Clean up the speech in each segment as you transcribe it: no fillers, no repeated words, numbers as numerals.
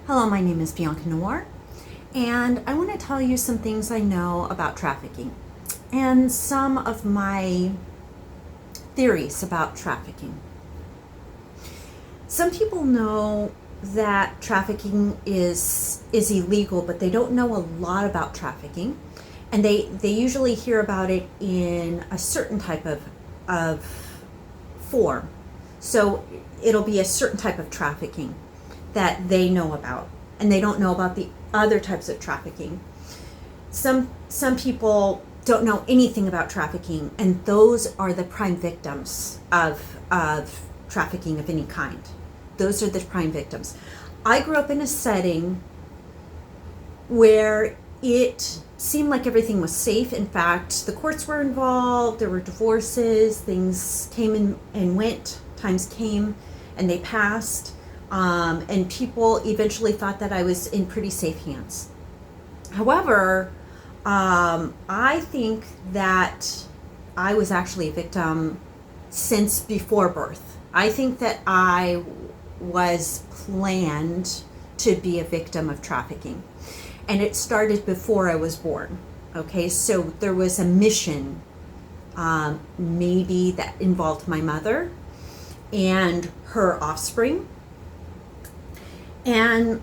Hello, my name is Bianca Noir, and I want to tell you some things I know about trafficking and some of my theories about trafficking. Some people know that trafficking is illegal, but they don't know a lot about trafficking, and they usually hear about it in a certain type of form. So it'll be a certain type of trafficking that they know about, and they don't know about the other types of trafficking. Some people don't know anything about trafficking, and those are the prime victims of trafficking of any kind. Those are the prime victims. I grew up in a setting where it seemed like everything was safe. In fact, the courts were involved, there were divorces, things came and went, times came and they passed. And people eventually thought that I was in pretty safe hands. However, I think that I was actually a victim since before birth. I think that I was planned to be a victim of trafficking. And it started before I was born. Okay, so there was a mission, maybe that involved my mother and her offspring. And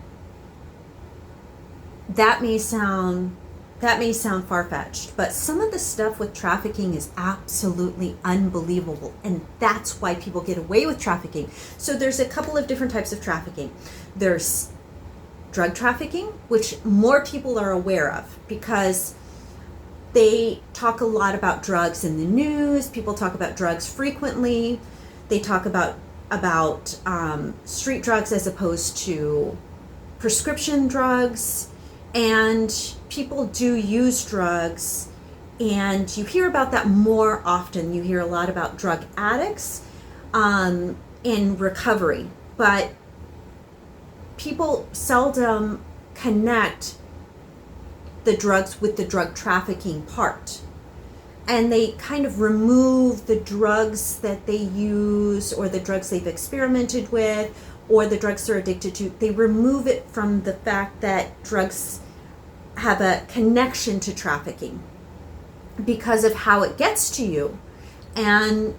that may sound far-fetched, but some of the stuff with trafficking is absolutely unbelievable, and that's why people get away with trafficking. So there's a couple of different types of trafficking. There's drug trafficking, which more people are aware of because they talk a lot about drugs in the news. People talk about drugs frequently. They talk about street drugs as opposed to prescription drugs, and people do use drugs, and you hear about that more often. You hear a lot about drug addicts in recovery, but people seldom connect the drugs with the drug trafficking part. And they kind of remove the drugs that they use, or the drugs they've experimented with, or the drugs they're addicted to. They remove it from the fact that drugs have a connection to trafficking because of how it gets to you. And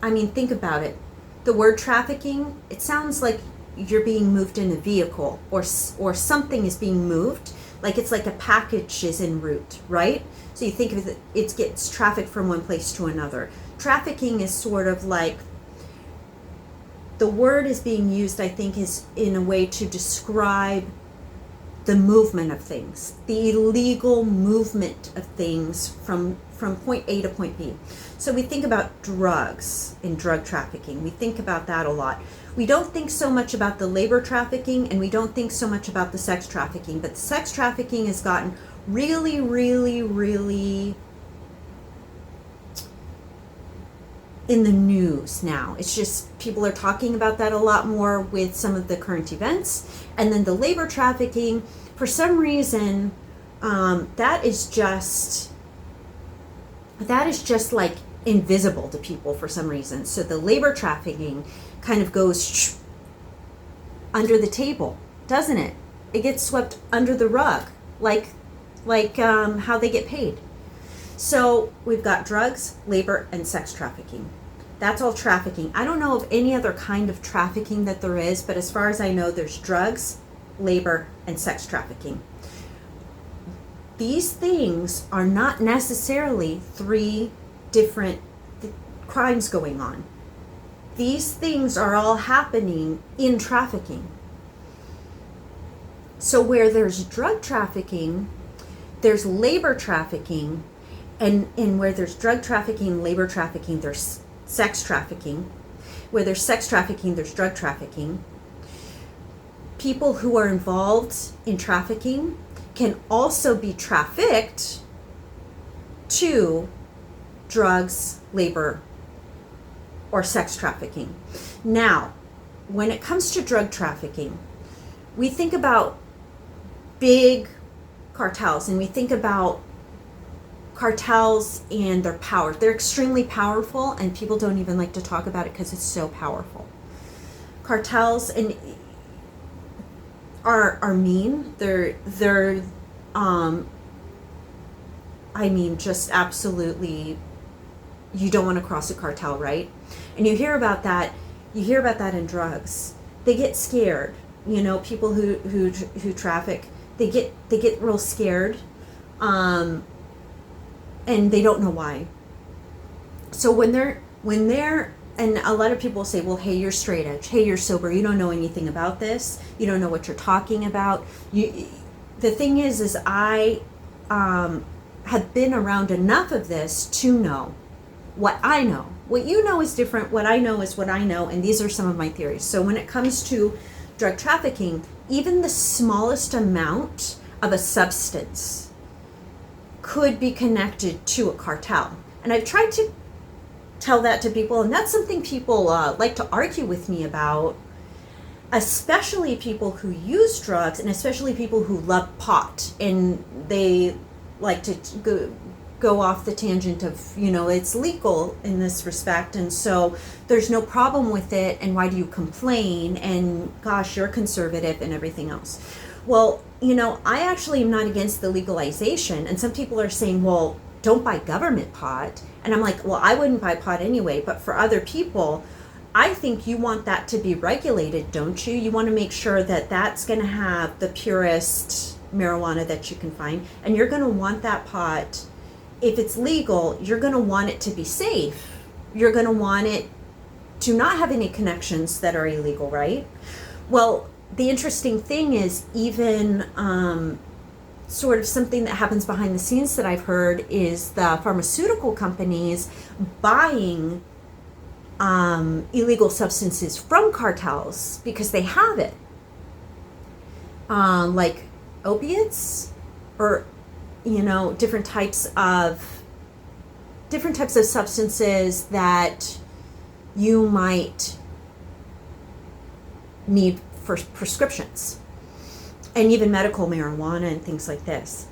I mean, think about it. The word trafficking, it sounds like you're being moved in a vehicle, or something is being moved, like it's like a package is en route, right? So you think of it, it gets trafficked from one place to another. Trafficking is sort of like, the word is being used, I think, is in a way to describe the movement of things, the illegal movement of things from point A to point B. So we think about drugs and drug trafficking. We think about that a lot. We don't think so much about the labor trafficking, and we don't think so much about the sex trafficking, but the sex trafficking has gotten really, really, really in the news now. It's just people are talking about that a lot more with some of the current events. And then the labor trafficking, for some reason, that is just like invisible to people for some reason. So the labor trafficking kind of goes under the table, doesn't it? It gets swept under the rug, like how they get paid. So we've got drugs, labor, and sex trafficking. That's all trafficking. I don't know of any other kind of trafficking that there is, but as far as I know, there's drugs, labor, and sex trafficking. These things are not necessarily three different crimes going on. These things are all happening in trafficking. So where there's drug trafficking, there's labor trafficking, and where there's drug trafficking, labor trafficking, there's sex trafficking. Where there's sex trafficking, there's drug trafficking. People who are involved in trafficking can also be trafficked to drugs, labor, or sex trafficking. Now, when it comes to drug trafficking, we think about big cartels, and we think about cartels and their power. They're extremely powerful, and people don't even like to talk about it because it's so powerful. Cartels, and are mean. They're I mean, just absolutely, you don't want to cross a cartel, right? And you hear about that. You hear about that in drugs. They get scared. You know, people who traffic, they get real scared, and they don't know why. So when they're and a lot of people say, well, hey, you're straight edge. Hey, you're sober. You don't know anything about this. You don't know what you're talking about. The thing is I have been around enough of this to know what I know. What you know is different. What I know is what I know. And these are some of my theories. So when it comes to drug trafficking, even the smallest amount of a substance could be connected to a cartel. And I've tried to tell that to people, and that's something people like to argue with me about, especially people who use drugs, and especially people who love pot, and they like to go off the tangent of, you know, it's legal in this respect, and so there's no problem with it, and why do you complain, and gosh, you're conservative and everything else. Well, you know, I actually am not against the legalization, and some people are saying, well, don't buy government pot. And I'm like, well, I wouldn't buy pot anyway, but for other people, I think you want that to be regulated, don't you? You want to make sure that that's going to have the purest marijuana that you can find, and you're going to want that pot, if it's legal, you're going to want it to be safe. You're going to want it to not have any connections that are illegal, right? Well, the interesting thing is, even sort of something that happens behind the scenes that I've heard is the pharmaceutical companies buying illegal substances from cartels because they have it, like opiates, or, you know, different types of substances that you might need for prescriptions, and even medical marijuana and things like this,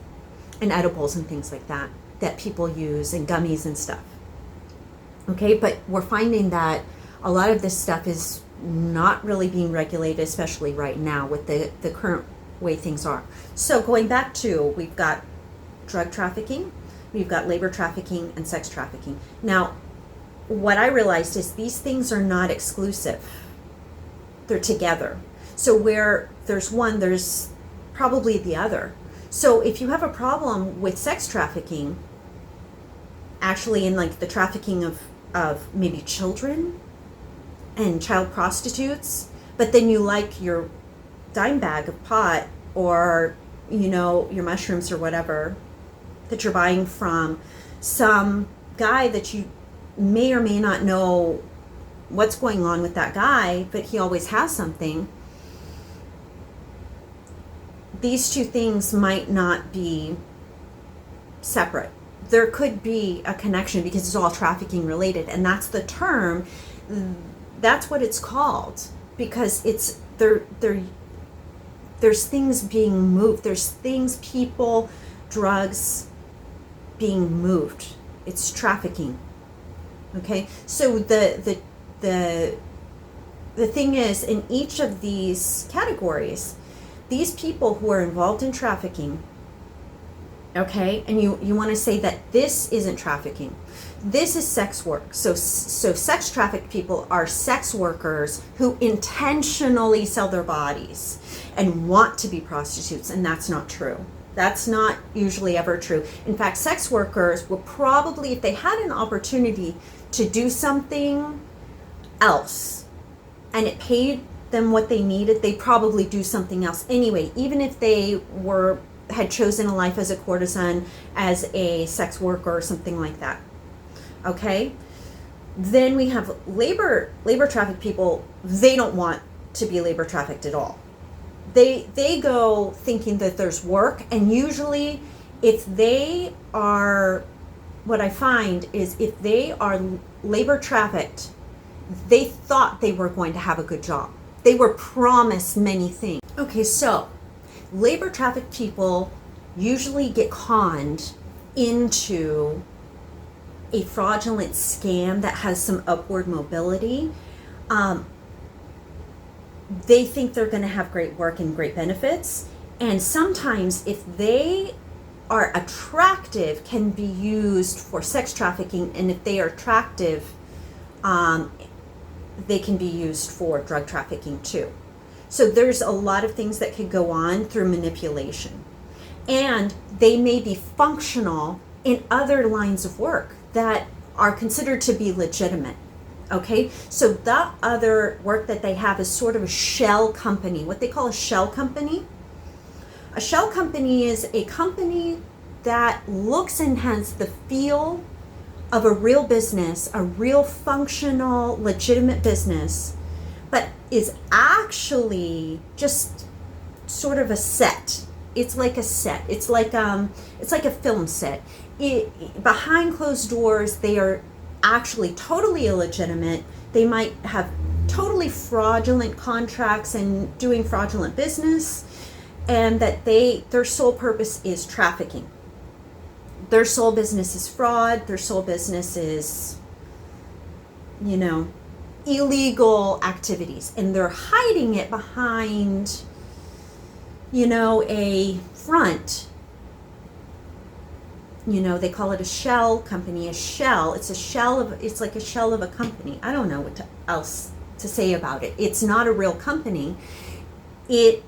and edibles and things like that people use, and gummies and stuff. Okay, but we're finding that a lot of this stuff is not really being regulated, especially right now with the current way things are. So going back to, we've got drug trafficking, we've got labor trafficking, and sex trafficking. Now, what I realized is these things are not exclusive. They're together. So where there's one, there's probably the other. So if you have a problem with sex trafficking, actually in like the trafficking of maybe children and child prostitutes, but then you like your dime bag of pot, or, you know, your mushrooms or whatever that you're buying from some guy that you may or may not know what's going on with that guy, but he always has something. These two things might not be separate. There could be a connection because it's all trafficking related, and that's the term. That's what it's called, because it's there's things being moved. There's things, people, drugs being moved. It's trafficking. Okay, so the thing is, in each of these categories, these people who are involved in trafficking, okay, and you want to say that this isn't trafficking, this is sex work. So sex trafficked people are sex workers who intentionally sell their bodies and want to be prostitutes, and that's not true. That's not usually ever true. In fact, sex workers will probably, if they had an opportunity to do something else and it paid them what they needed, they probably do something else anyway, even if they had chosen a life as a courtesan, as a sex worker, or something like that. Okay, then we have labor trafficked people. They don't want to be labor trafficked at all. They go thinking that there's work, and usually if they are, what I find is, if they are labor trafficked, they thought they were going to have a good job. They were promised many things. Okay, so labor trafficked people usually get conned into a fraudulent scam that has some upward mobility. they think they're going to have great work and great benefits. And sometimes if they are attractive, can be used for sex trafficking. And if they are attractive, they can be used for drug trafficking too. So there's a lot of things that could go on through manipulation. And they may be functional in other lines of work that are considered to be legitimate. Okay, so that other work that they have is sort of a shell company, what they call a shell company. A shell company is a company that looks and has the feel of a real business, a real functional, legitimate business, but is actually just sort of a set. It's like a set. It's like a film set. Behind closed doors, they are actually totally illegitimate. They might have totally fraudulent contracts and doing fraudulent business, and that their sole purpose is trafficking. Their sole business is fraud. Their sole business is, illegal activities, and they're hiding it behind, a front. They call it a shell company, a shell. It's like a shell of a company. I don't know what else to say about it. It's not a real company. It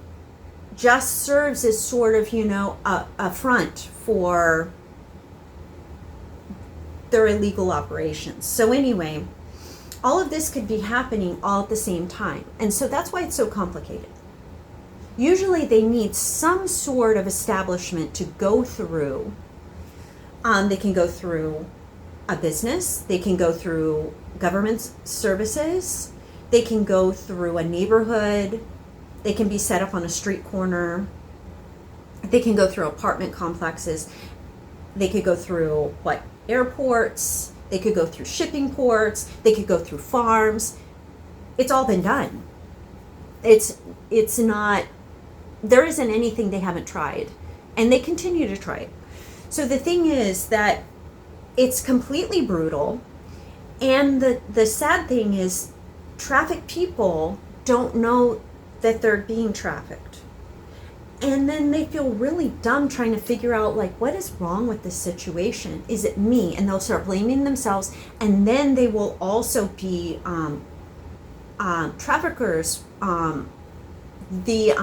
just serves as sort of, a front for their illegal operations. So anyway, all of this could be happening all at the same time. And so that's why it's so complicated. Usually they need some sort of establishment to go through. They can go through a business. They can go through government services. They can go through a neighborhood. They can be set up on a street corner. They can go through apartment complexes. They could go through airports. They could go through shipping ports. They could go through farms. It's all been done. It's not, there isn't anything they haven't tried, and they continue to try it. So the thing is that it's completely brutal, and the sad thing is trafficked people don't know that they're being trafficked. And then they feel really dumb trying to figure out, what is wrong with this situation? Is it me? And they'll start blaming themselves, and then they will also be traffickers. The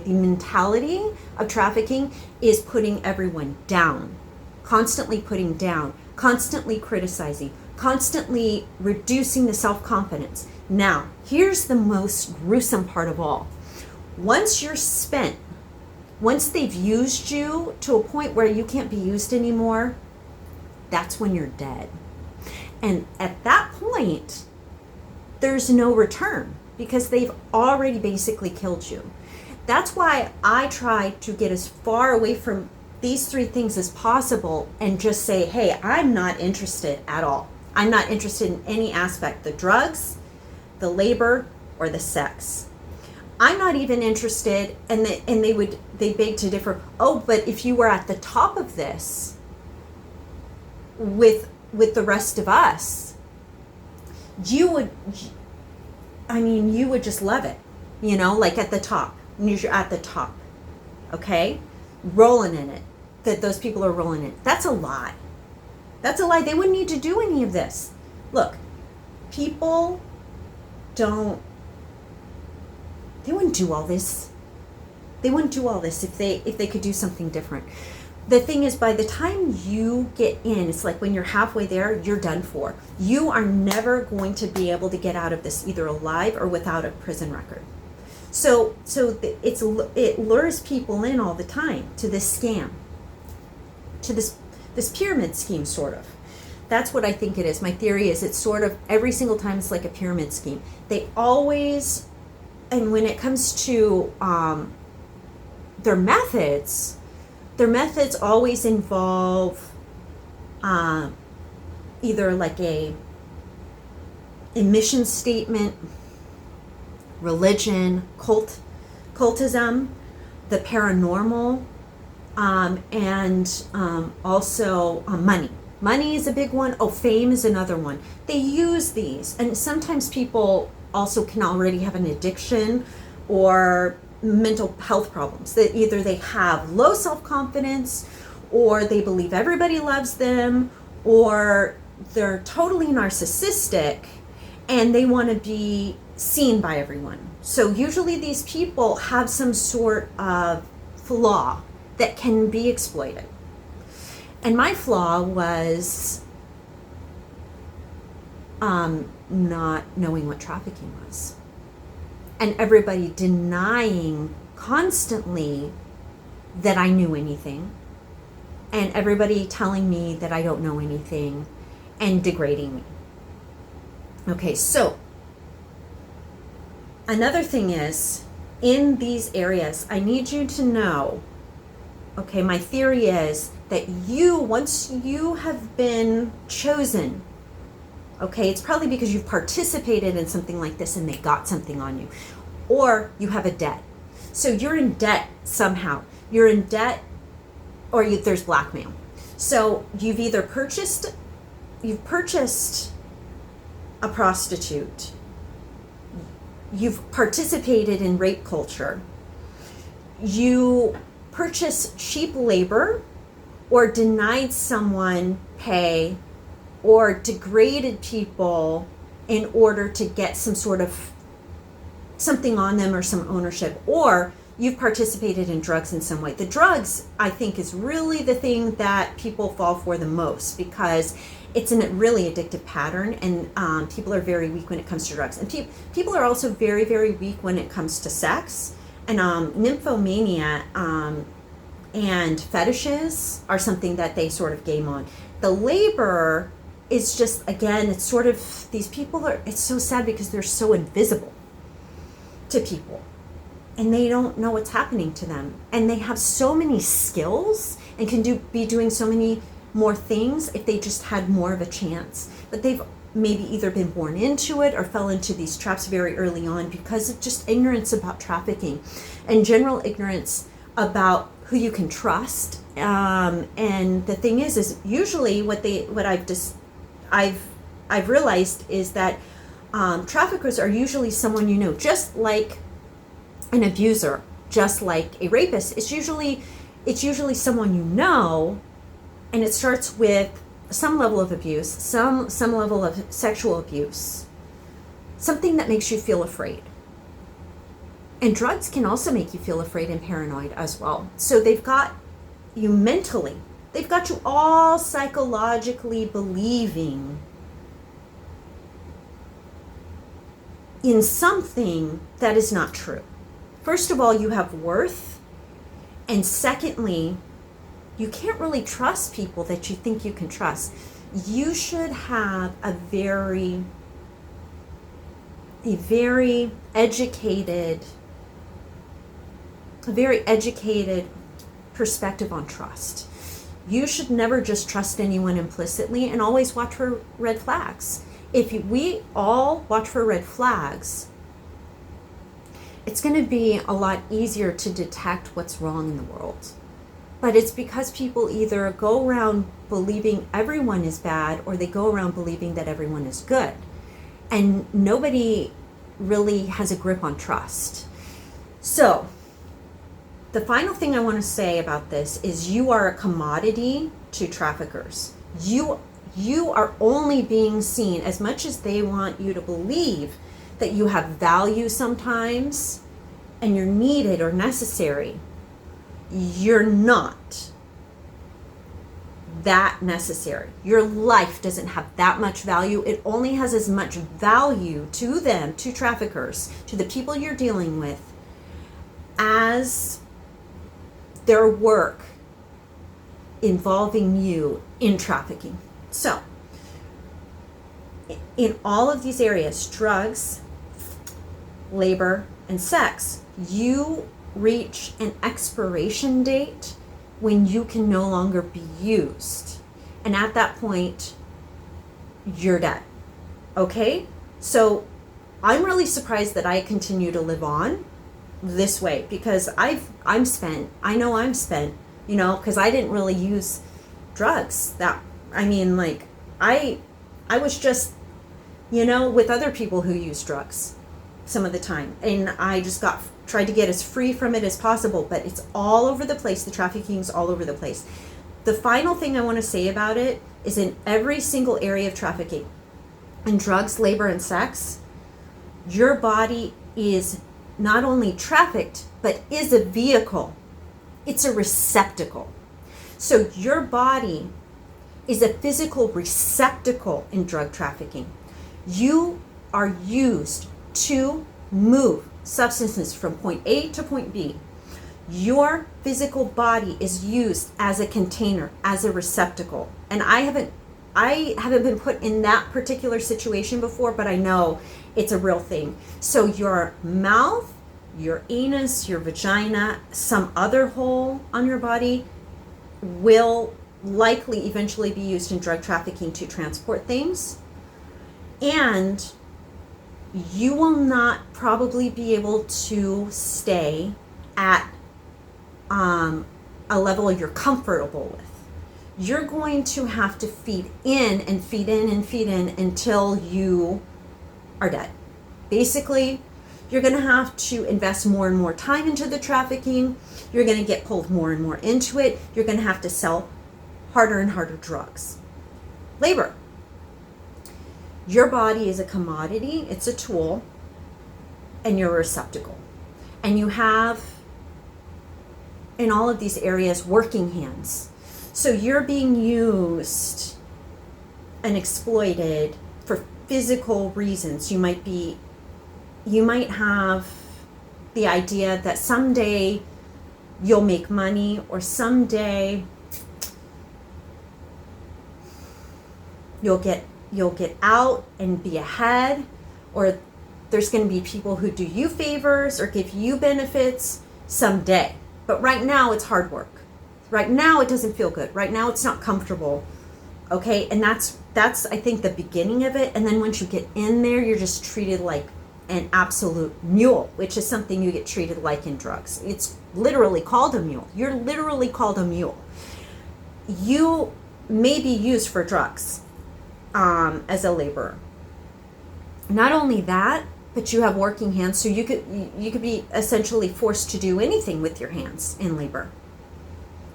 mentality of trafficking is putting everyone down, constantly putting down, constantly criticizing, constantly reducing the self-confidence. Now, here's the most gruesome part of all. Once you're spent, once they've used you to a point where you can't be used anymore, that's when you're dead. And at that point, there's no return, because they've already basically killed you. That's why I try to get as far away from these three things as possible and just say, hey, I'm not interested at all. I'm not interested in any aspect, the drugs, the labor, or the sex. I'm not even interested, and they beg to differ. Oh, but if you were at the top of this with the rest of us, you would just love it, at the top. You're at the top, okay? Rolling in it, that those people are rolling in it. That's a lie. That's a lie. They wouldn't need to do any of this. Look, people they wouldn't do all this. They wouldn't do all this if they could do something different. The thing is, by the time you get in, it's like when you're halfway there, you're done for. You are never going to be able to get out of this either alive or without a prison record. So it lures people in all the time to this scam, to this pyramid scheme, sort of. That's what I think it is. My theory is it's sort of every single time it's like a pyramid scheme. They always, and when it comes to their methods always involve either like a mission statement, religion, cultism, the paranormal, and also money. Money is a big one. Oh, fame is another one. They use these, and sometimes people also can already have an addiction or mental health problems. That either they have low self-confidence, or they believe everybody loves them, or they're totally narcissistic and they want to be seen by everyone. So usually these people have some sort of flaw that can be exploited. And my flaw was not knowing what trafficking was. And everybody denying constantly that I knew anything. And everybody telling me that I don't know anything and degrading me. Okay, so another thing is, in these areas, I need you to know, okay, my theory is that once you have been chosen, okay, it's probably because you've participated in something like this and they got something on you, or you have a debt. So you're in debt somehow. You're in debt, or there's blackmail. So you've either purchased a prostitute, you've participated in rape culture, you purchase cheap labor, or denied someone pay, or degraded people in order to get some sort of something on them or some ownership, or you've participated in drugs in some way. The drugs, I think, is really the thing that people fall for the most, because it's a really addictive pattern, and people are very weak when it comes to drugs. And people are also very, very weak when it comes to sex. And nymphomania and fetishes are something that they sort of game on. The labor is just, again, it's sort of, these people are, it's so sad because they're so invisible to people. And they don't know what's happening to them. And they have so many skills and can be doing so many more things if they just had more of a chance. But they've maybe either been born into it or fell into these traps very early on because of just ignorance about trafficking and general ignorance about who you can trust. And the thing is usually what I've realized is that traffickers are usually someone you know, just like an abuser, just like a rapist. It's usually someone you know, and it starts with some level of abuse, some level of sexual abuse, something that makes you feel afraid. And drugs can also make you feel afraid and paranoid as well. So they've got you mentally, they've got you all psychologically believing in something that is not true. First of all, you have worth. And secondly, you can't really trust people that you think you can trust. You should have a very educated perspective on trust. You should never just trust anyone implicitly, and always watch for red flags. If we all watch for red flags, it's going to be a lot easier to detect what's wrong in the world. But it's because people either go around believing everyone is bad, or they go around believing that everyone is good. And nobody really has a grip on trust. So, the final thing I want to say about this is you are a commodity to traffickers. You are only being seen, as much as they want you to believe that you have value sometimes and you're needed or necessary. You're not that necessary. Your life doesn't have that much value. It only has as much value to them, to traffickers, to the people you're dealing with, as their work involving you in trafficking. So, in all of these areas, drugs, labor, and sex, you reach an expiration date when you can no longer be used. And at that point, you're dead. Okay? So I'm really surprised that I continue to live on this way, because I'm spent. I know I'm spent, because I didn't really use drugs. I was just, with other people who use drugs. some of the time, and I just tried to get as free from it as possible, but it's all over the place. The trafficking's all over the place. The final thing I want to say about it is, in every single area of trafficking, in drugs, labor, and sex, your body is not only trafficked, but is a vehicle. It's a receptacle. So your body is a physical receptacle in drug trafficking. You are used to move substances from point A to point B. Your physical body is used as a container, as a receptacle. And I haven't been put in that particular situation before, but I know it's a real thing. So your mouth, your anus, your vagina, some other hole on your body will likely eventually be used in drug trafficking to transport things. And you will not probably be able to stay at a level you're comfortable with. You're going to have to feed in and feed in and feed in until you are dead. Basically, you're going to have to invest more and more time into the trafficking. You're going to get pulled more and more into it. You're going to have to sell harder and harder drugs. Labor. Your body is a commodity, it's a tool, and you're a receptacle. And you have, in all of these areas, working hands. So you're being used and exploited for physical reasons. You might have the idea that someday you'll make money, or someday you'll get out and be ahead, or there's going to be people who do you favors or give you benefits someday. But right now it's hard work. Right now it doesn't feel good. Right now it's not comfortable. Okay, and that's I think the beginning of it. And then once you get in there, you're just treated like an absolute mule, which is something you get treated like in drugs. It's literally called a mule. You're literally called a mule. You may be used for drugs as a laborer. Not only that, but you have working hands, so you could be essentially forced to do anything with your hands in labor,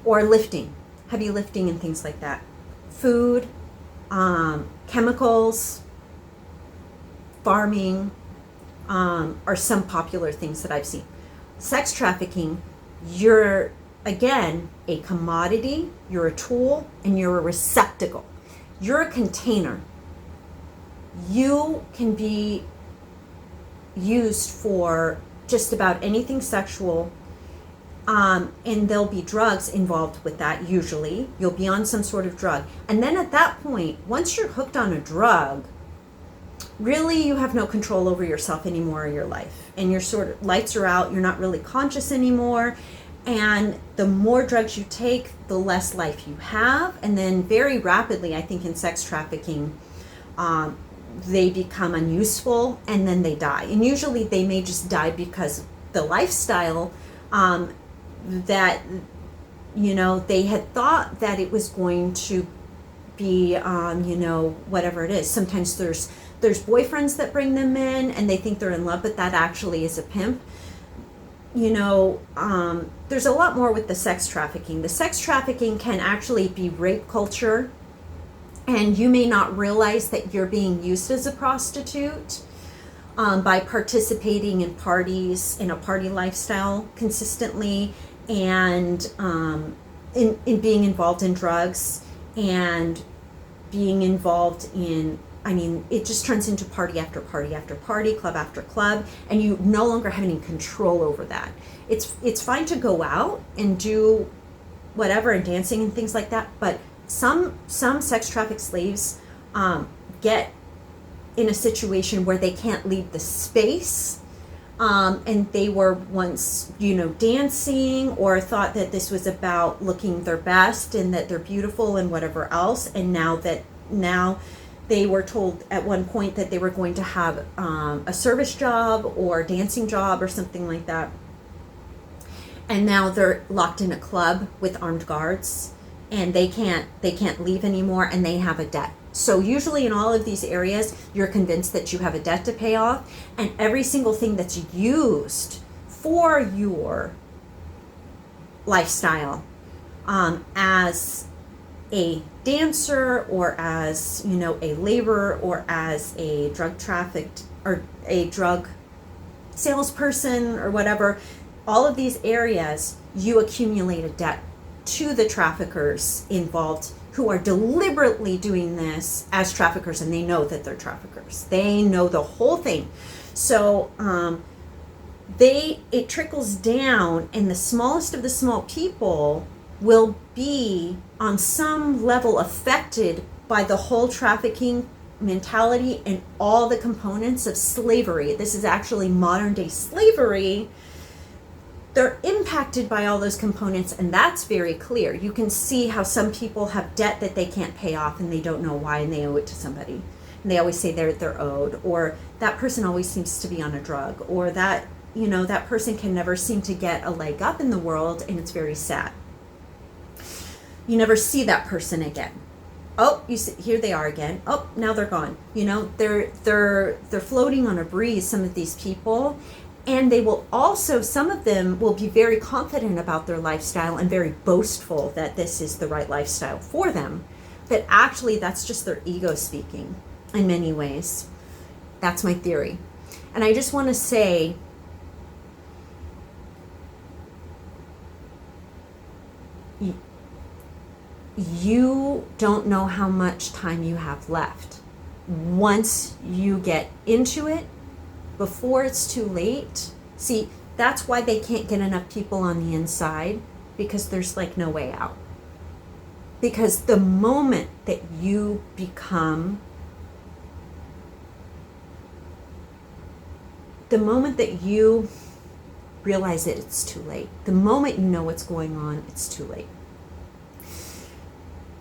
or lifting, heavy lifting and things like that. Food, chemicals, farming are some popular things that I've seen. Sex trafficking, you're again a commodity, you're a tool, and you're a receptacle. You're a container. You can be used for just about anything sexual, and there'll be drugs involved with that usually. You'll be on some sort of drug. And then at that point, once you're hooked on a drug, really you have no control over yourself anymore or your life. And your sort of lights are out, you're not really conscious anymore. And the more drugs you take, the less life you have. And then very rapidly, I think in sex trafficking, they become unuseful and then they die. And usually they may just die because the lifestyle that, they had thought that it was going to be, whatever it is. Sometimes there's boyfriends that bring them in and they think they're in love, but that actually is a pimp. There's a lot more with the sex trafficking. The sex trafficking can actually be rape culture, and you may not realize that you're being used as a prostitute by participating in parties, in a party lifestyle consistently, and in being involved in drugs and being involved in, it just turns into party after party after party, club after club, and you no longer have any control over that. It's fine to go out and do whatever and dancing and things like that, but some sex trafficked slaves get in a situation where they can't leave the space, and they were once, dancing or thought that this was about looking their best and that they're beautiful and whatever else, and now they were told at one point that they were going to have a service job or a dancing job or something like that. And now they're locked in a club with armed guards, and they can't leave anymore, and they have a debt. So usually in all of these areas, you're convinced that you have a debt to pay off, and every single thing that's used for your lifestyle, as a dancer or as, you know, a laborer or as a drug trafficked or a drug salesperson or whatever, all of these areas, you accumulate a debt to the traffickers involved, who are deliberately doing this as traffickers, and they know that they're traffickers. They know the whole thing. So it trickles down, and the smallest of the small people will be on some level affected by the whole trafficking mentality and all the components of slavery. This is actually modern day slavery. They're impacted by all those components, and that's very clear. You can see how some people have debt that they can't pay off, and they don't know why, and they owe it to somebody. And they always say they're owed, or that person always seems to be on a drug, or that, you know, that person can never seem to get a leg up in the world, and it's very sad. You never see that person again. Oh, you see, here they are again. Oh, now they're gone. You know, they're floating on a breeze, some of these people. And they will also, some of them will be very confident about their lifestyle and very boastful that this is the right lifestyle for them. But actually, that's just their ego speaking in many ways. That's my theory. And I just want to say, you don't know how much time you have left. Once you get into it, before it's too late. See, that's why they can't get enough people on the inside, because there's like no way out. Because the moment that you become, the moment that you realize that it's too late, the moment you know what's going on, it's too late.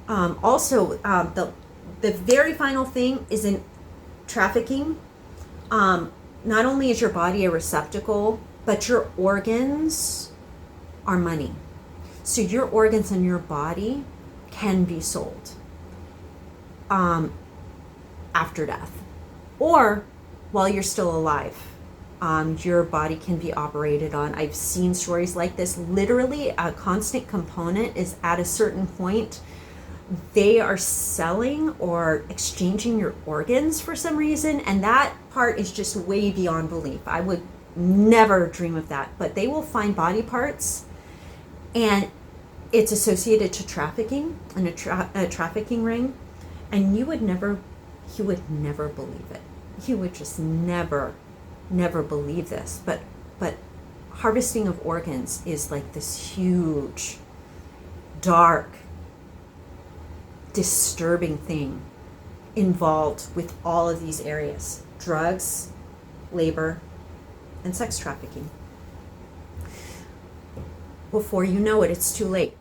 The very final thing is in trafficking. Not only is your body a receptacle, but your organs are money. So your organs and your body can be sold after death, or while you're still alive. Your body can be operated on. I've seen stories like this. Literally, a constant component is at a certain point, they are selling or exchanging your organs for some reason, and that part is just way beyond belief. I would never dream of that. But they will find body parts, and it's associated to trafficking and a trafficking ring, and you would never believe it. You would just never believe this. But harvesting of organs is like this huge, dark, disturbing thing involved with all of these areas: drugs, labor, and sex trafficking. Before you know it, it's too late.